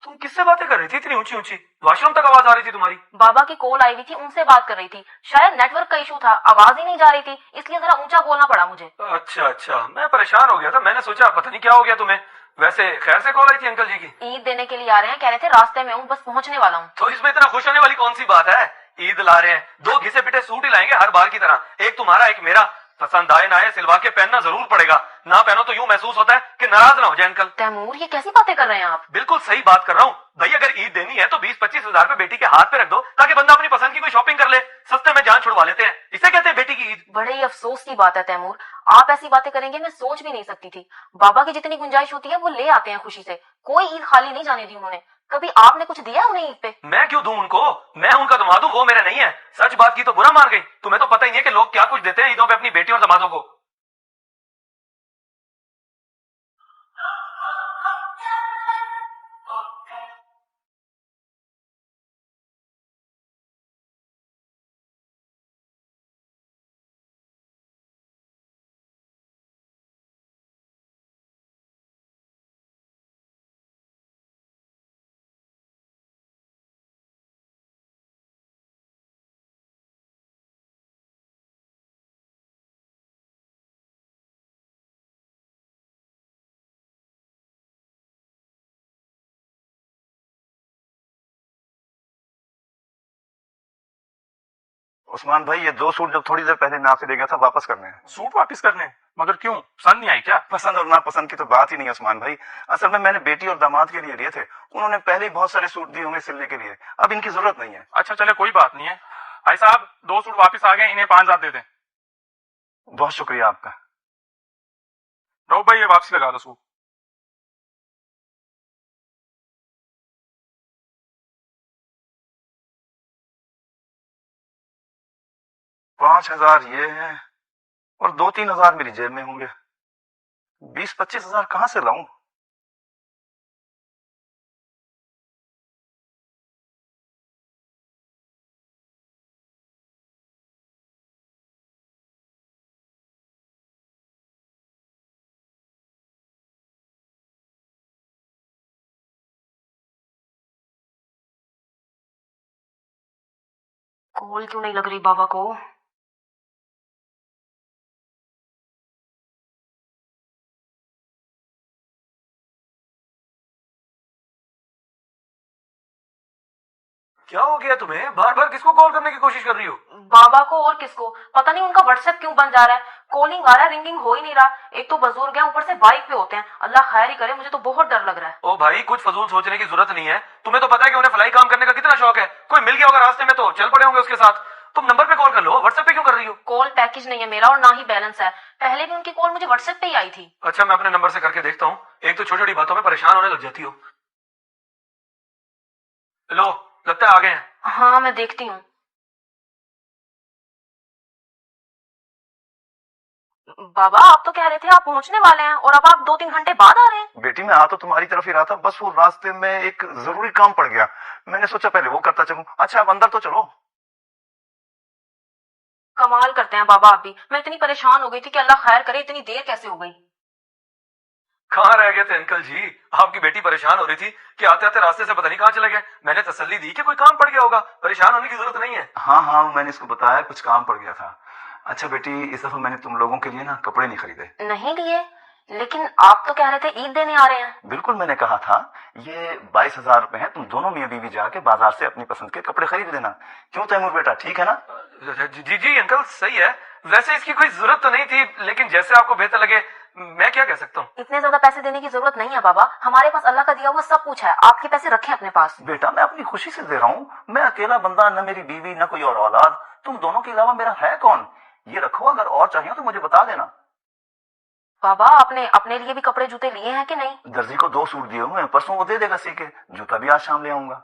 तुम किससे बातें कर रही थी इतनी ऊंची ऊंची? वॉशरूम तक आवाज आ रही थी तुम्हारी। बाबा की कॉल आई हुई थी, उनसे बात कर रही थी। शायद नेटवर्क का इशू था, आवाज ही नहीं जा रही थी, इसलिए जरा ऊंचा बोलना पड़ा मुझे। अच्छा अच्छा, मैं परेशान हो गया था, मैंने सोचा पता नहीं क्या हो गया तुम्हें। वैसे खैर से कॉल आई थी अंकल जी की? ईद देने के लिए आ रहे हैं, कह रहे थे रास्ते में हूँ, बस पहुंचने वाला हूँ। तो इसमें इतना खुश होने वाली कौन सी बात है? ईद ला रहे हैं, दो घिसे पिटे सूट ही लाएंगे हर बार की तरह, एक तुम्हारा एक मेरा। पसंद आए ना आए सिलवा के पहनना जरूर पड़ेगा, ना पहनो तो यूं महसूस होता है कि नाराज ना हो जाए अंकल। तैमूर, ये कैसी बातें कर रहे हैं आप? बिल्कुल सही बात कर रहा हूँ भाई, अगर ईद देनी है तो 20-25 हजार रुपए बेटी के हाथ पे रख दो ताकि बंदा अपनी पसंद की कोई शॉपिंग कर ले। सस्ते में जान छुड़वा लेते हैं, इसे कहते हैं बेटी की ईद। बड़े ही अफसोस की बात है तैमूर, आप ऐसी बातें करेंगे मैं सोच भी नहीं सकती थी। बाबा की जितनी गुंजाइश होती है वो ले आते हैं खुशी से, कोई ईद खाली नहीं जाने दी उन्होंने। कभी आपने कुछ दिया उन्हें ईद पे? मैं क्यों दूं उनको? मैं उनका दमाद हूं, वो मेरे नहीं है। सच बात की तो बुरा मान गई। तुम्हें तो पता ही नहीं है कि लोग क्या कुछ देते हैं ईदों पे अपनी बेटी और दमादों को। उस्मान भाई, ये दो सूट जो थोड़ी देर पहले मैं आपसे दे गया था वापस करने हैं। सूट वापस करने? मगर क्यों, पसंद नहीं आई क्या? पसंद और नापसंद की तो बात ही नहीं है उस्मान भाई। असल में मैंने बेटी और दामाद के लिए लिए थे, उन्होंने पहले ही बहुत सारे सूट दिए होंगे सिलने के लिए, अब इनकी जरूरत नहीं है। अच्छा चले, कोई बात नहीं है। भाई साहब, 2 सूट वापस आ गए, इन्हें 5,000 दे दें। बहुत शुक्रिया आपका। रहो भाई, ये वापसी लगा दो सूट। 5,000 ये है और 2-3 हजार मेरी जेब में होंगे। 20-25 हजार कहाँ से लाऊं? कॉल क्यों नहीं लग रही बाबा को? क्या हो गया तुम्हें? बार बार किसको कॉल करने की कोशिश कर रही हो? बाबा को और किसको, पता नहीं उनका व्हाट्सएप क्यों बंद जा रहा है। कॉलिंग आ रहा है, रिंगिंग हो ही नहीं रहा। एक तो बुजुर्ग है, ऊपर से बाइक पे होते हैं, अल्लाह खैर ही करे, मुझे तो बहुत डर लग रहा है। ओ भाई, कुछ फजूल सोचने की जरूरत नहीं है। तुम्हें तो पता है कि उन्हें फ्लाई काम करने का कितना शौक है। कोई मिल गया होगा रास्ते में तो चल पड़े होंगे उसके साथ। तुम नंबर पे कॉल कर लो, व्हाट्सएप पे क्यों कर रही हो? कॉल पैकेज नहीं है मेरा और ना ही बैलेंस है। पहले भी उनकी कॉल मुझे व्हाट्सएप पे ही आई थी। अच्छा, मैं अपने नंबर से करके देखता हूँ। एक तो छोटी छोटी बातों में परेशान होने लग जाती हो। लो, लगता है आ गए हैं। हाँ, मैं देखती हूँ। बाबा, आप तो कह रहे थे आप पहुंचने वाले हैं और अब आप 2-3 घंटे बाद आ रहे हैं। बेटी, मैं आ तो तुम्हारी तरफ ही रहा था, बस वो रास्ते में एक जरूरी काम पड़ गया, मैंने सोचा पहले वो करता चलूं। अच्छा, अब अंदर तो चलो। कमाल करते हैं बाबा आप भी। मैं इतनी परेशान हो गई थी कि अल्लाह खैर करे, इतनी देर कैसे हो गई। कहाँ रह गए थे अंकल जी? आपकी बेटी परेशान हो रही थी कि आते आते रास्ते से पता नहीं कहाँ चले गए। मैंने तसल्ली दी कि कोई काम पड़ गया होगा, परेशान होने की जरूरत नहीं है। हाँ हाँ, मैंने इसको बताया कुछ काम पड़ गया था। अच्छा बेटी, इस दफा मैंने तुम लोगों के लिए ना कपड़े नहीं खरीदे। नहीं लिए? लेकिन आप तो कह रहे थे ईद देने आ रहे हैं। बिल्कुल, मैंने कहा था ये 22,000 रुपए हैं, तुम दोनों मियाँ बीवी जाके बाजार से अपनी पसंद के कपड़े खरीद लेना। क्यों तैमूर बेटा, ठीक है ना? जी जी अंकल, सही है। वैसे इसकी कोई जरूरत तो नहीं थी, लेकिन जैसे आपको बेहतर लगे। मैं क्या कह सकता हूँ? इतने ज्यादा पैसे देने की जरूरत नहीं है बाबा, हमारे पास अल्लाह का दिया हुआ सब कुछ है, आपके पैसे रखें अपने पास। बेटा, मैं अपनी खुशी से दे रहा हूँ, मैं अकेला बंदा, न मेरी बीवी न कोई और औलाद, तुम दोनों के अलावा मेरा है कौन? ये रखो, अगर और चाहिए तो मुझे बता देना। बाबा, आपने अपने लिए भी कपड़े जूते लिए हैं कि नहीं? दर्जी को 2 सूट दिए हुए हैं, परसों वो दे देगा सी के। जूता भी आज शाम ले आऊंगा।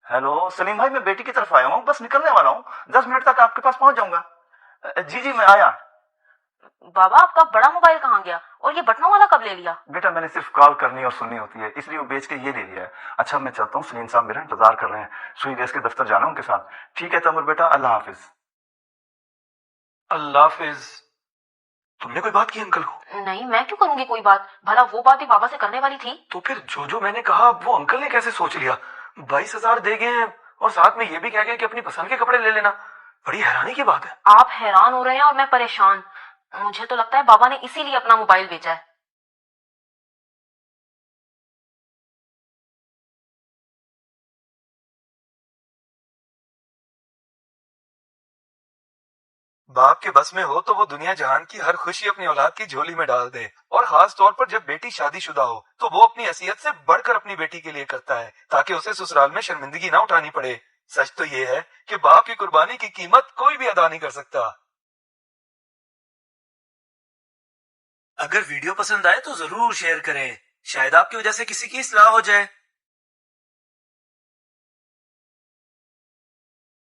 हेलो सलीम भाई, मैं बेटी की तरफ आया हूँ, बस निकलने वाला हूँ, 10 मिनट तक आपके पास पहुंच जाऊंगा। जी जी, मैं आया। बाबा, आपका बड़ा मोबाइल कहाँ गया और ये बटनों वाला कब ले लिया? बेटा, मैंने सिर्फ कॉल करनी और सुननी होती है, इसलिए वो बेच के ये ले लिया है। अच्छा, मैं चलता हूँ, सलीम साहब मेरा इंतजार कर रहे हैं, सुई देश के दफ्तर जाना उनके साथ। ठीक है तैमूर बेटा, अल्लाह हाफिज। अल्लाह हाफिज। तुमने कोई बात की अंकल को? नहीं, मैं क्यों करूंगी कोई बात? भला वो बात भी बाबा से करने वाली थी। तो फिर जो मैंने कहा वो अंकल ने कैसे सोच लिया? 22,000 दे गए हैं और साथ में ये भी कह गए कि अपनी पसंद के कपड़े ले लेना। बड़ी हैरानी की बात है। आप हैरान हो रहे हैं और मैं परेशान। मुझे तो लगता है बाबा ने इसीलिए अपना मोबाइल बेचा है। बाप के बस में हो तो वो दुनिया जहान की हर खुशी अपनी औलाद की झोली में डाल दे, और खास तौर पर जब बेटी शादीशुदा हो तो वो अपनी हैसियत से बढ़कर अपनी बेटी के लिए करता है, ताकि उसे ससुराल में शर्मिंदगी ना उठानी पड़े। सच तो ये है कि बाप की कुर्बानी की कीमत कोई भी अदा नहीं कर सकता। अगर वीडियो पसंद आए तो जरूर शेयर करें, शायद आपकी वजह से किसी की इस्लाह हो जाए।